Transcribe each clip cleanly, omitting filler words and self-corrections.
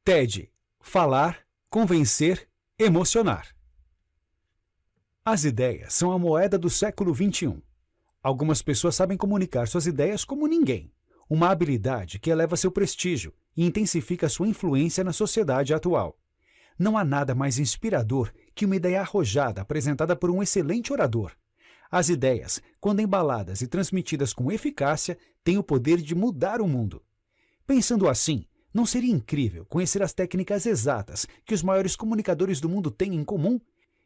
TED. Falar, convencer, emocionar. As ideias são a moeda do século XXI. Algumas pessoas sabem comunicar suas ideias como ninguém, uma habilidade que eleva seu prestígio e intensifica sua influência na sociedade atual. Não há nada mais inspirador que uma ideia arrojada apresentada por um excelente orador. As ideias, quando embaladas e transmitidas com eficácia, têm o poder de mudar o mundo. Pensando assim, não seria incrível conhecer as técnicas exatas que os maiores comunicadores do mundo têm em comum?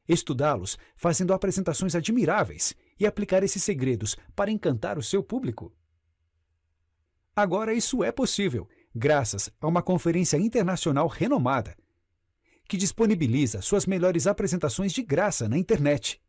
Estudá-los fazendo apresentações admiráveis e aplicar esses segredos para encantar o seu público? Agora isso é possível, graças a uma conferência internacional renomada, que disponibiliza suas melhores apresentações de graça na internet.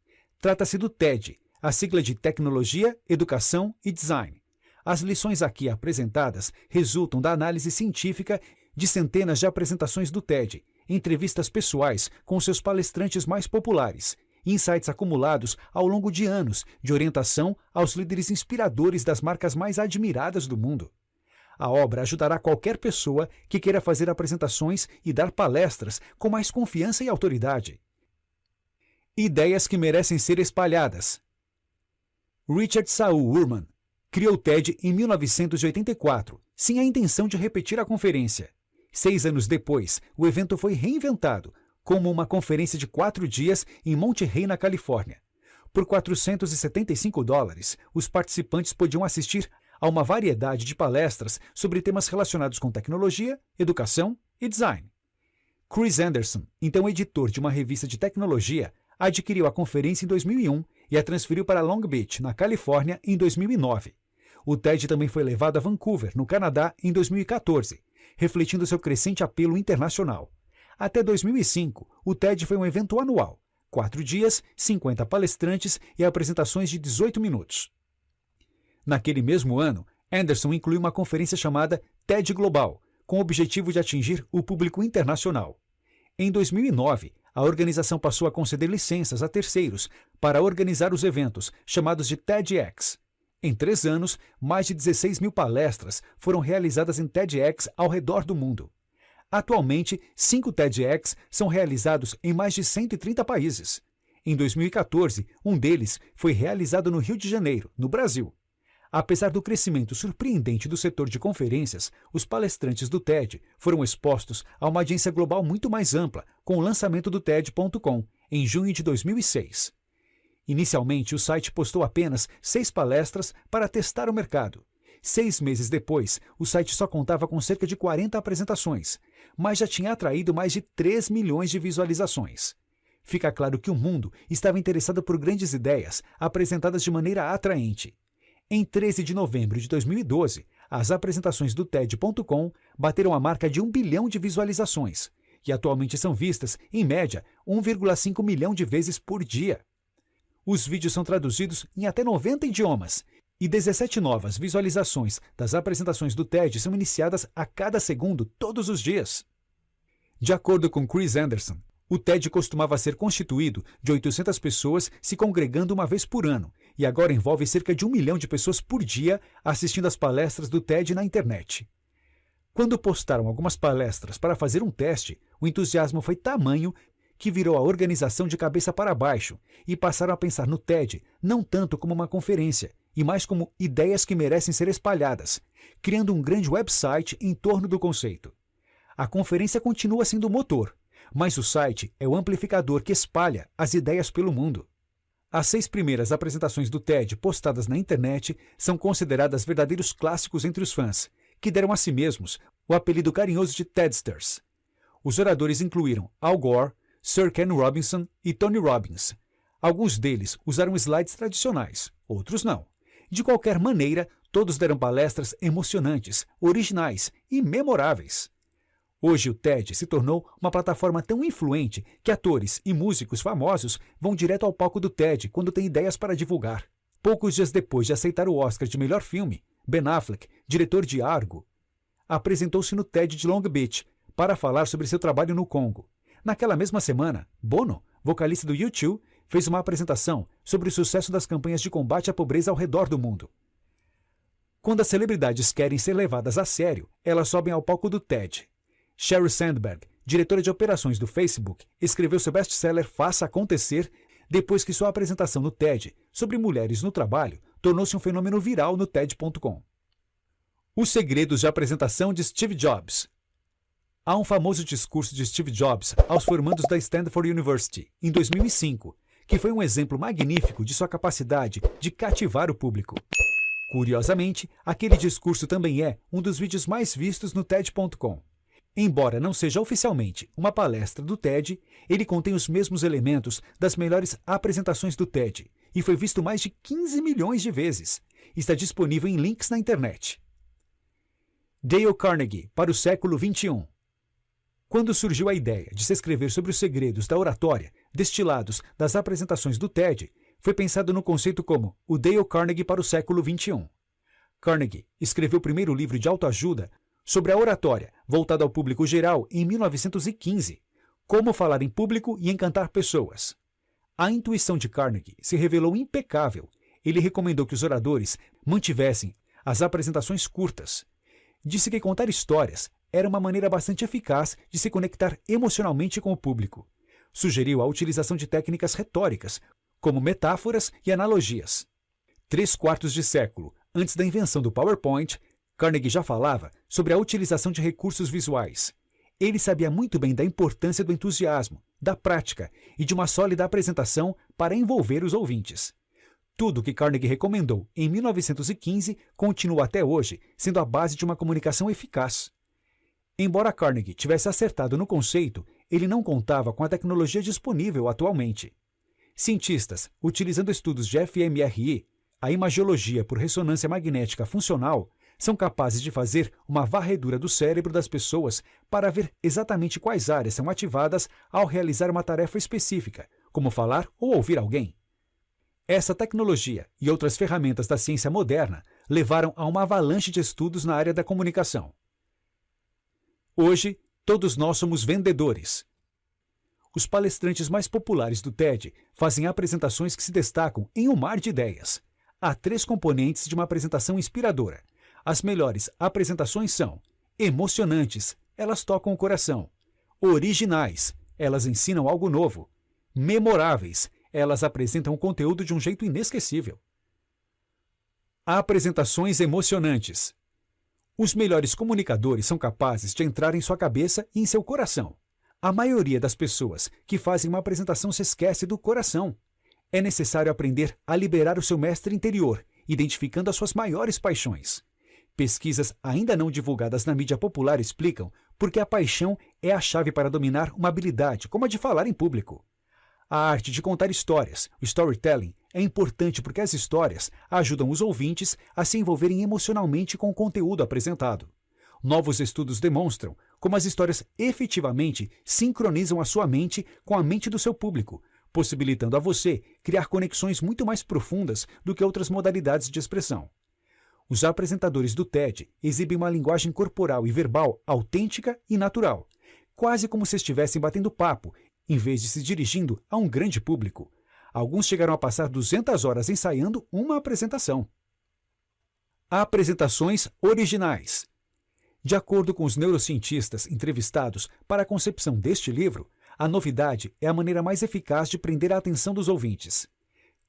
Trata-se do TED, a sigla de Tecnologia, Educação e Design. As lições aqui apresentadas resultam da análise científica de centenas de apresentações do TED, entrevistas pessoais com seus palestrantes mais populares, insights acumulados ao longo de anos de orientação aos líderes inspiradores das marcas mais admiradas do mundo. A obra ajudará qualquer pessoa que queira fazer apresentações e dar palestras com mais confiança e autoridade. Ideias que merecem ser espalhadas. Richard Saul Wurman criou o TED em 1984, sem a intenção de repetir a conferência. 6 anos depois, o evento foi reinventado como uma conferência de 4 dias em Monte Rey, na Califórnia. Por $475, os participantes podiam assistir a uma variedade de palestras sobre temas relacionados com tecnologia, educação e design. Chris Anderson, então editor de uma revista de tecnologia, adquiriu a conferência em 2001 e a transferiu para Long Beach, na Califórnia, em 2009. O TED também foi levado a Vancouver, no Canadá, em 2014, refletindo seu crescente apelo internacional. Até 2005, o TED foi um evento anual, 4 dias, 50 palestrantes e apresentações de 18 minutos. Naquele mesmo ano, Anderson incluiu uma conferência chamada TED Global, com o objetivo de atingir o público internacional. Em 2009, a organização passou a conceder licenças a terceiros para organizar os eventos, chamados de TEDx. Em 3 anos, mais de 16 mil palestras foram realizadas em TEDx ao redor do mundo. Atualmente, 5 TEDx são realizados em mais de 130 países. Em 2014, um deles foi realizado no Rio de Janeiro, no Brasil. Apesar do crescimento surpreendente do setor de conferências, os palestrantes do TED foram expostos a uma audiência global muito mais ampla com o lançamento do TED.com, em junho de 2006. Inicialmente, o site postou apenas 6 palestras para testar o mercado. 6 meses depois, o site só contava com cerca de 40 apresentações, mas já tinha atraído mais de 3 milhões de visualizações. Fica claro que o mundo estava interessado por grandes ideias apresentadas de maneira atraente. Em 13 de novembro de 2012, as apresentações do TED.com bateram a marca de 1 bilhão de visualizações, e atualmente são vistas, em média, 1,5 milhão de vezes por dia. Os vídeos são traduzidos em até 90 idiomas, e 17 novas visualizações das apresentações do TED são iniciadas a cada segundo, todos os dias. De acordo com Chris Anderson, o TED costumava ser constituído de 800 pessoas se congregando uma vez por ano, e agora envolve cerca de 1 milhão de pessoas por dia assistindo às palestras do TED na internet. Quando postaram algumas palestras para fazer um teste, o entusiasmo foi tamanho que virou a organização de cabeça para baixo e passaram a pensar no TED não tanto como uma conferência, e mais como ideias que merecem ser espalhadas, criando um grande website em torno do conceito. A conferência continua sendo o motor, mas o site é o amplificador que espalha as ideias pelo mundo. As 6 primeiras apresentações do TED postadas na internet são consideradas verdadeiros clássicos entre os fãs, que deram a si mesmos o apelido carinhoso de TEDsters. Os oradores incluíram Al Gore, Sir Ken Robinson e Tony Robbins. Alguns deles usaram slides tradicionais, outros não. De qualquer maneira, todos deram palestras emocionantes, originais e memoráveis. Hoje o TED se tornou uma plataforma tão influente que atores e músicos famosos vão direto ao palco do TED quando têm ideias para divulgar. Poucos dias depois de aceitar o Oscar de melhor filme, Ben Affleck, diretor de Argo, apresentou-se no TED de Long Beach para falar sobre seu trabalho no Congo. Naquela mesma semana, Bono, vocalista do U2, fez uma apresentação sobre o sucesso das campanhas de combate à pobreza ao redor do mundo. Quando as celebridades querem ser levadas a sério, elas sobem ao palco do TED. Sheryl Sandberg, diretora de operações do Facebook, escreveu seu best-seller Faça Acontecer depois que sua apresentação no TED sobre mulheres no trabalho tornou-se um fenômeno viral no TED.com. Os segredos de apresentação de Steve Jobs. Há um famoso discurso de Steve Jobs aos formandos da Stanford University, em 2005, que foi um exemplo magnífico de sua capacidade de cativar o público. Curiosamente, aquele discurso também é um dos vídeos mais vistos no TED.com. Embora não seja oficialmente uma palestra do TED, ele contém os mesmos elementos das melhores apresentações do TED e foi visto mais de 15 milhões de vezes. Está disponível em links na internet. Dale Carnegie, para o século XXI. Quando surgiu a ideia de se escrever sobre os segredos da oratória destilados das apresentações do TED, foi pensado no conceito como o Dale Carnegie para o século XXI. Carnegie escreveu o primeiro livro de autoajuda sobre a oratória, voltado ao público geral, em 1915, Como Falar em Público e Encantar Pessoas. A intuição de Carnegie se revelou impecável. Ele recomendou que os oradores mantivessem as apresentações curtas. Disse que contar histórias era uma maneira bastante eficaz de se conectar emocionalmente com o público. Sugeriu a utilização de técnicas retóricas, como metáforas e analogias. 3/4 de século antes da invenção do PowerPoint, Carnegie já falava sobre a utilização de recursos visuais. Ele sabia muito bem da importância do entusiasmo, da prática e de uma sólida apresentação para envolver os ouvintes. Tudo que Carnegie recomendou em 1915 continua até hoje sendo a base de uma comunicação eficaz. Embora Carnegie tivesse acertado no conceito, ele não contava com a tecnologia disponível atualmente. Cientistas, utilizando estudos de fMRI, a imagiologia por ressonância magnética funcional, são capazes de fazer uma varredura do cérebro das pessoas para ver exatamente quais áreas são ativadas ao realizar uma tarefa específica, como falar ou ouvir alguém. Essa tecnologia e outras ferramentas da ciência moderna levaram a uma avalanche de estudos na área da comunicação. Hoje, todos nós somos vendedores. Os palestrantes mais populares do TED fazem apresentações que se destacam em um mar de ideias. Há 3 componentes de uma apresentação inspiradora. As melhores apresentações são emocionantes, elas tocam o coração; originais, elas ensinam algo novo; memoráveis, elas apresentam o conteúdo de um jeito inesquecível. Apresentações emocionantes. Os melhores comunicadores são capazes de entrar em sua cabeça e em seu coração. A maioria das pessoas que fazem uma apresentação se esquece do coração. É necessário aprender a liberar o seu mestre interior, identificando as suas maiores paixões. Pesquisas ainda não divulgadas na mídia popular explicam por que a paixão é a chave para dominar uma habilidade, como a de falar em público. A arte de contar histórias, o storytelling, é importante porque as histórias ajudam os ouvintes a se envolverem emocionalmente com o conteúdo apresentado. Novos estudos demonstram como as histórias efetivamente sincronizam a sua mente com a mente do seu público, possibilitando a você criar conexões muito mais profundas do que outras modalidades de expressão. Os apresentadores do TED exibem uma linguagem corporal e verbal autêntica e natural, quase como se estivessem batendo papo, em vez de se dirigindo a um grande público. Alguns chegaram a passar 200 horas ensaiando uma apresentação. Apresentações originais. De acordo com os neurocientistas entrevistados para a concepção deste livro, a novidade é a maneira mais eficaz de prender a atenção dos ouvintes.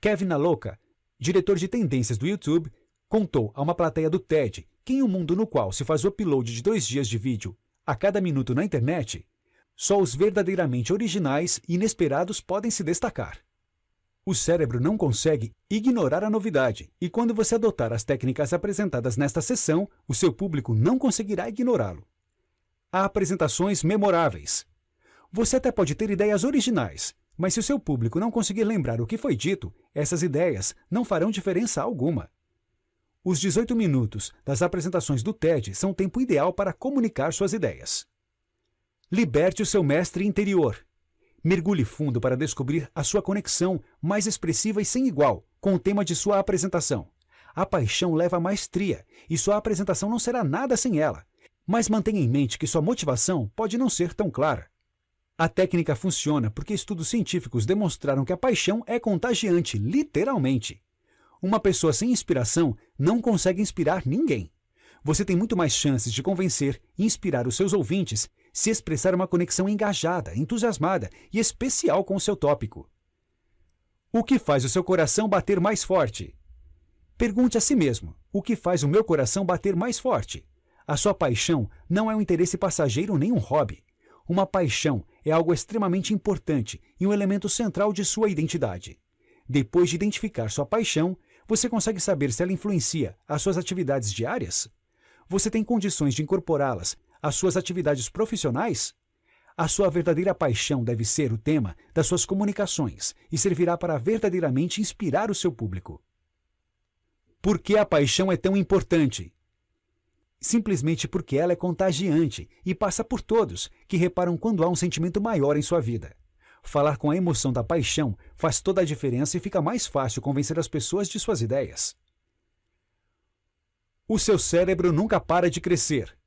Kevin Aloka, diretor de tendências do YouTube, contou a uma plateia do TED que em um mundo no qual se faz o upload de 2 dias de vídeo a cada minuto na internet, só os verdadeiramente originais e inesperados podem se destacar. O cérebro não consegue ignorar a novidade, e quando você adotar as técnicas apresentadas nesta sessão, o seu público não conseguirá ignorá-lo. Há apresentações memoráveis. Você até pode ter ideias originais, mas se o seu público não conseguir lembrar o que foi dito, essas ideias não farão diferença alguma. Os 18 minutos das apresentações do TED são o tempo ideal para comunicar suas ideias. Liberte o seu mestre interior. Mergulhe fundo para descobrir a sua conexão mais expressiva e sem igual com o tema de sua apresentação. A paixão leva a maestria e sua apresentação não será nada sem ela. Mas mantenha em mente que sua motivação pode não ser tão clara. A técnica funciona porque estudos científicos demonstraram que a paixão é contagiante, literalmente. Uma pessoa sem inspiração não consegue inspirar ninguém. Você tem muito mais chances de convencer e inspirar os seus ouvintes se expressar uma conexão engajada, entusiasmada e especial com o seu tópico. O que faz o seu coração bater mais forte? Pergunte a si mesmo: o que faz o meu coração bater mais forte? A sua paixão não é um interesse passageiro nem um hobby. Uma paixão é algo extremamente importante e um elemento central de sua identidade. Depois de identificar sua paixão, você consegue saber se ela influencia as suas atividades diárias? Você tem condições de incorporá-las às suas atividades profissionais? A sua verdadeira paixão deve ser o tema das suas comunicações e servirá para verdadeiramente inspirar o seu público. Por que a paixão é tão importante? Simplesmente porque ela é contagiante e passa por todos que reparam quando há um sentimento maior em sua vida. Falar com a emoção da paixão faz toda a diferença e fica mais fácil convencer as pessoas de suas ideias. O seu cérebro nunca para de crescer.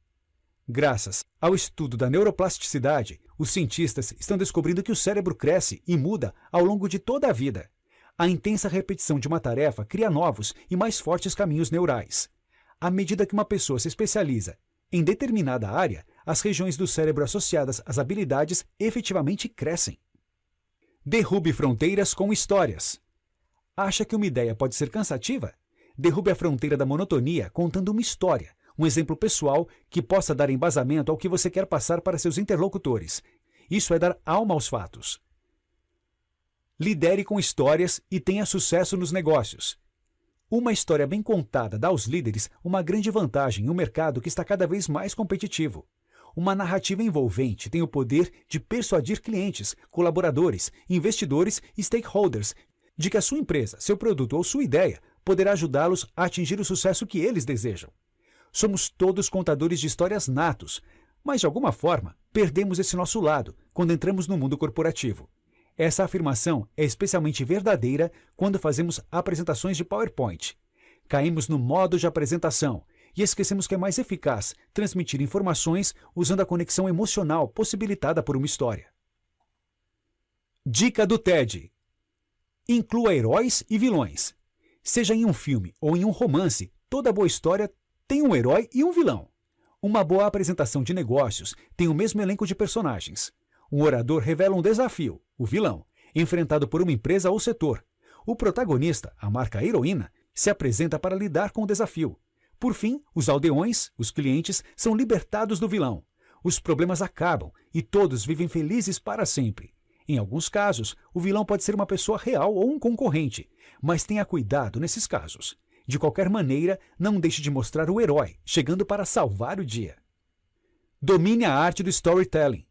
Graças ao estudo da neuroplasticidade, os cientistas estão descobrindo que o cérebro cresce e muda ao longo de toda a vida. A intensa repetição de uma tarefa cria novos e mais fortes caminhos neurais. À medida que uma pessoa se especializa em determinada área, as regiões do cérebro associadas às habilidades efetivamente crescem. Derrube fronteiras com histórias. Acha que uma ideia pode ser cansativa? Derrube a fronteira da monotonia contando uma história, um exemplo pessoal que possa dar embasamento ao que você quer passar para seus interlocutores. Isso é dar alma aos fatos. Lidere com histórias e tenha sucesso nos negócios. Uma história bem contada dá aos líderes uma grande vantagem em um mercado que está cada vez mais competitivo. Uma narrativa envolvente tem o poder de persuadir clientes, colaboradores, investidores e stakeholders de que a sua empresa, seu produto ou sua ideia poderá ajudá-los a atingir o sucesso que eles desejam. Somos todos contadores de histórias natos, mas de alguma forma perdemos esse nosso lado quando entramos no mundo corporativo. Essa afirmação é especialmente verdadeira quando fazemos apresentações de PowerPoint. Caímos no modo de apresentação e esquecemos que é mais eficaz transmitir informações usando a conexão emocional possibilitada por uma história. Dica do TED: inclua heróis e vilões. Seja em um filme ou em um romance, toda boa história tem um herói e um vilão. Uma boa apresentação de negócios tem o mesmo elenco de personagens. Um orador revela um desafio, o vilão, enfrentado por uma empresa ou setor. O protagonista, a marca heroína, se apresenta para lidar com o desafio. Por fim, os aldeões, os clientes, são libertados do vilão. Os problemas acabam e todos vivem felizes para sempre. Em alguns casos, o vilão pode ser uma pessoa real ou um concorrente, mas tenha cuidado nesses casos. De qualquer maneira, não deixe de mostrar o herói, chegando para salvar o dia. Domine a arte do storytelling.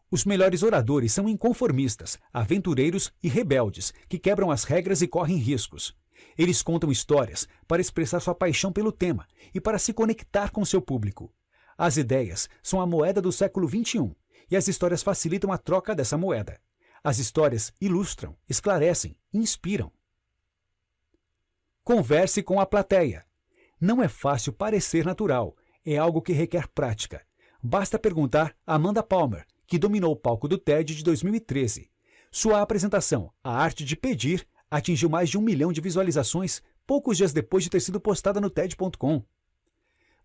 Os melhores oradores são inconformistas, aventureiros e rebeldes, que quebram as regras e correm riscos. Eles contam histórias para expressar sua paixão pelo tema e para se conectar com seu público. As ideias são a moeda do século XXI e as histórias facilitam a troca dessa moeda. As histórias ilustram, esclarecem, inspiram. Converse com a plateia. Não é fácil parecer natural, é algo que requer prática. Basta perguntar a Amanda Palmer, que dominou o palco do TED de 2013. Sua apresentação, A Arte de Pedir, atingiu mais de 1 milhão de visualizações poucos dias depois de ter sido postada no TED.com.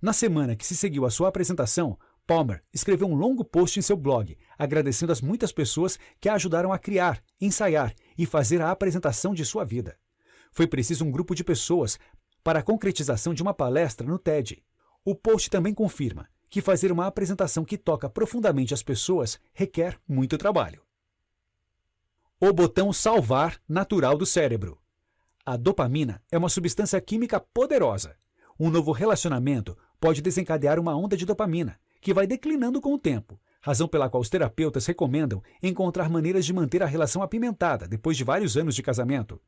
Na semana que se seguiu à sua apresentação, Palmer escreveu um longo post em seu blog, agradecendo as muitas pessoas que a ajudaram a criar, ensaiar e fazer a apresentação de sua vida. Foi preciso um grupo de pessoas para a concretização de uma palestra no TED. O post também confirma que fazer uma apresentação que toca profundamente as pessoas requer muito trabalho. O botão salvar natural do cérebro. A dopamina é uma substância química poderosa. Um novo relacionamento pode desencadear uma onda de dopamina, que vai declinando com o tempo, razão pela qual os terapeutas recomendam encontrar maneiras de manter a relação apimentada depois de vários anos de casamento.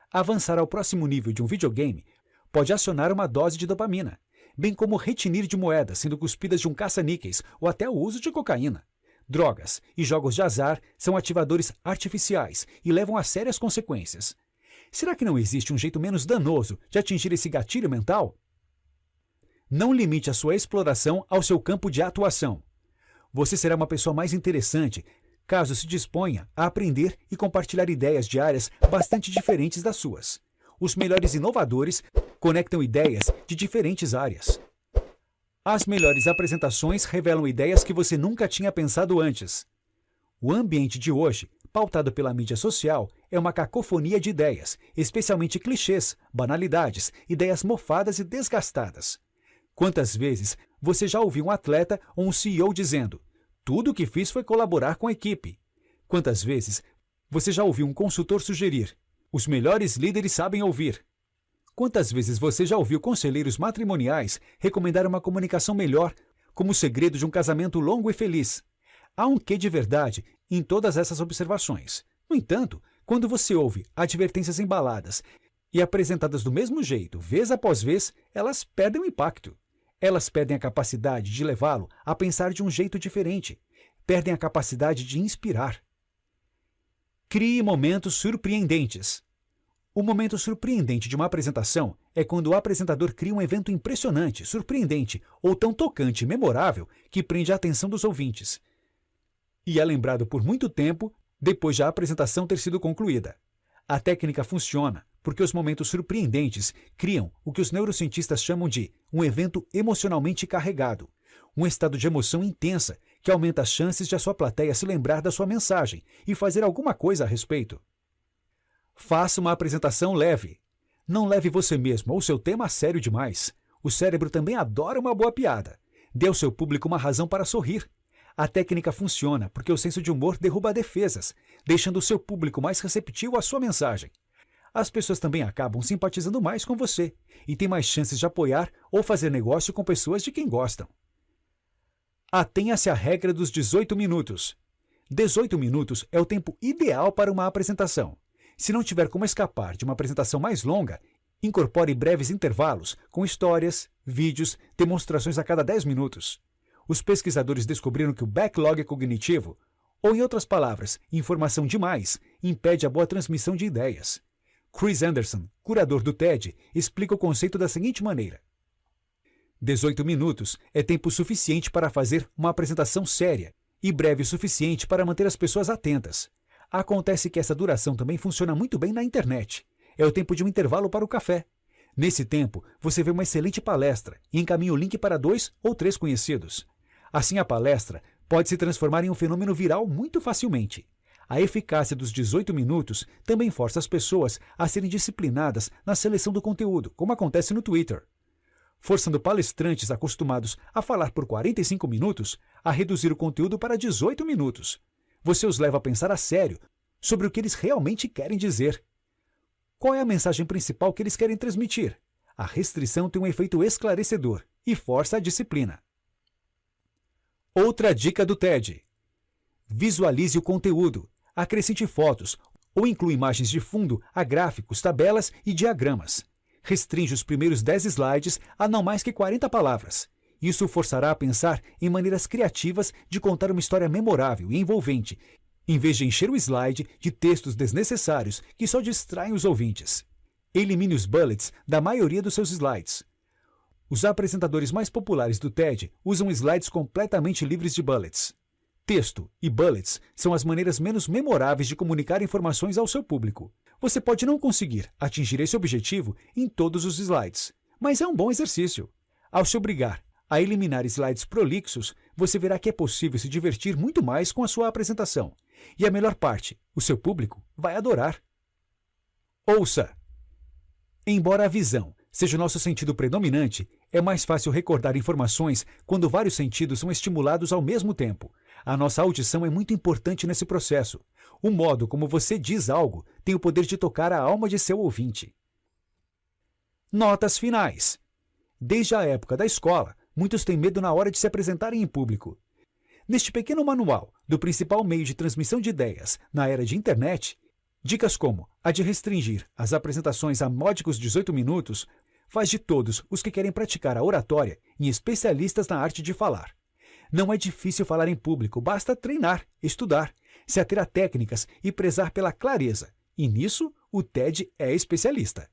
Avançar ao próximo nível de um videogame pode acionar uma dose de dopamina, bem como retinir de moedas sendo cuspidas de um caça-níqueis ou até o uso de cocaína. Drogas e jogos de azar são ativadores artificiais e levam a sérias consequências. Será que não existe um jeito menos danoso de atingir esse gatilho mental? Não limite a sua exploração ao seu campo de atuação. Você será uma pessoa mais interessante caso se disponha a aprender e compartilhar ideias de áreas bastante diferentes das suas. Os melhores inovadores conectam ideias de diferentes áreas. As melhores apresentações revelam ideias que você nunca tinha pensado antes. O ambiente de hoje, pautado pela mídia social, é uma cacofonia de ideias, especialmente clichês, banalidades, ideias mofadas e desgastadas. Quantas vezes você já ouviu um atleta ou um CEO dizendo: "Tudo o que fiz foi colaborar com a equipe"? Quantas vezes você já ouviu um consultor sugerir: "Os melhores líderes sabem ouvir"? Quantas vezes você já ouviu conselheiros matrimoniais recomendar uma comunicação melhor como o segredo de um casamento longo e feliz? Há um quê de verdade em todas essas observações. No entanto, quando você ouve advertências embaladas e apresentadas do mesmo jeito, vez após vez, elas perdem o impacto. Elas perdem a capacidade de levá-lo a pensar de um jeito diferente. Perdem a capacidade de inspirar. Crie momentos surpreendentes. O momento surpreendente de uma apresentação é quando o apresentador cria um evento impressionante, surpreendente ou tão tocante e memorável que prende a atenção dos ouvintes. E é lembrado por muito tempo depois de a apresentação ter sido concluída. A técnica funciona porque os momentos surpreendentes criam o que os neurocientistas chamam de um evento emocionalmente carregado, um estado de emoção intensa que aumenta as chances de a sua plateia se lembrar da sua mensagem e fazer alguma coisa a respeito. Faça uma apresentação leve. Não leve você mesmo ou seu tema a sério demais. O cérebro também adora uma boa piada. Dê ao seu público uma razão para sorrir. A técnica funciona porque o senso de humor derruba defesas, deixando o seu público mais receptivo à sua mensagem. As pessoas também acabam simpatizando mais com você e têm mais chances de apoiar ou fazer negócio com pessoas de quem gostam. Atenha-se à regra dos 18 minutos. 18 minutos é o tempo ideal para uma apresentação. Se não tiver como escapar de uma apresentação mais longa, incorpore breves intervalos com histórias, vídeos, demonstrações a cada 10 minutos. Os pesquisadores descobriram que o backlog cognitivo, ou em outras palavras, informação demais, impede a boa transmissão de ideias. Chris Anderson, curador do TED, explica o conceito da seguinte maneira: 18 minutos é tempo suficiente para fazer uma apresentação séria e breve o suficiente para manter as pessoas atentas. Acontece que essa duração também funciona muito bem na internet. É o tempo de um intervalo para o café. Nesse tempo, você vê uma excelente palestra e encaminha o link para 2 ou 3 conhecidos. Assim, a palestra pode se transformar em um fenômeno viral muito facilmente. A eficácia dos 18 minutos também força as pessoas a serem disciplinadas na seleção do conteúdo, como acontece no Twitter. Forçando palestrantes acostumados a falar por 45 minutos a reduzir o conteúdo para 18 minutos. Você os leva a pensar a sério sobre o que eles realmente querem dizer. Qual é a mensagem principal que eles querem transmitir? A restrição tem um efeito esclarecedor e força a disciplina. Outra dica do TED: visualize o conteúdo, acrescente fotos ou inclua imagens de fundo a gráficos, tabelas e diagramas. Restringe os primeiros 10 slides a não mais que 40 palavras. Isso forçará a pensar em maneiras criativas de contar uma história memorável e envolvente, em vez de encher o slide de textos desnecessários que só distraem os ouvintes. Elimine os bullets da maioria dos seus slides. Os apresentadores mais populares do TED usam slides completamente livres de bullets. Texto e bullets são as maneiras menos memoráveis de comunicar informações ao seu público. Você pode não conseguir atingir esse objetivo em todos os slides, mas é um bom exercício. Ao se obrigar a eliminar slides prolixos, você verá que é possível se divertir muito mais com a sua apresentação. E a melhor parte, o seu público vai adorar. Ouça! Embora a visão seja o nosso sentido predominante, é mais fácil recordar informações quando vários sentidos são estimulados ao mesmo tempo. A nossa audição é muito importante nesse processo. O modo como você diz algo tem o poder de tocar a alma de seu ouvinte. Notas finais. Desde a época da escola, muitos têm medo na hora de se apresentarem em público. Neste pequeno manual do principal meio de transmissão de ideias na era de internet, dicas como a de restringir as apresentações a módicos 18 minutos faz de todos os que querem praticar a oratória em especialistas na arte de falar. Não é difícil falar em público, basta treinar, estudar, se ater a técnicas e prezar pela clareza. E nisso, o TED é especialista.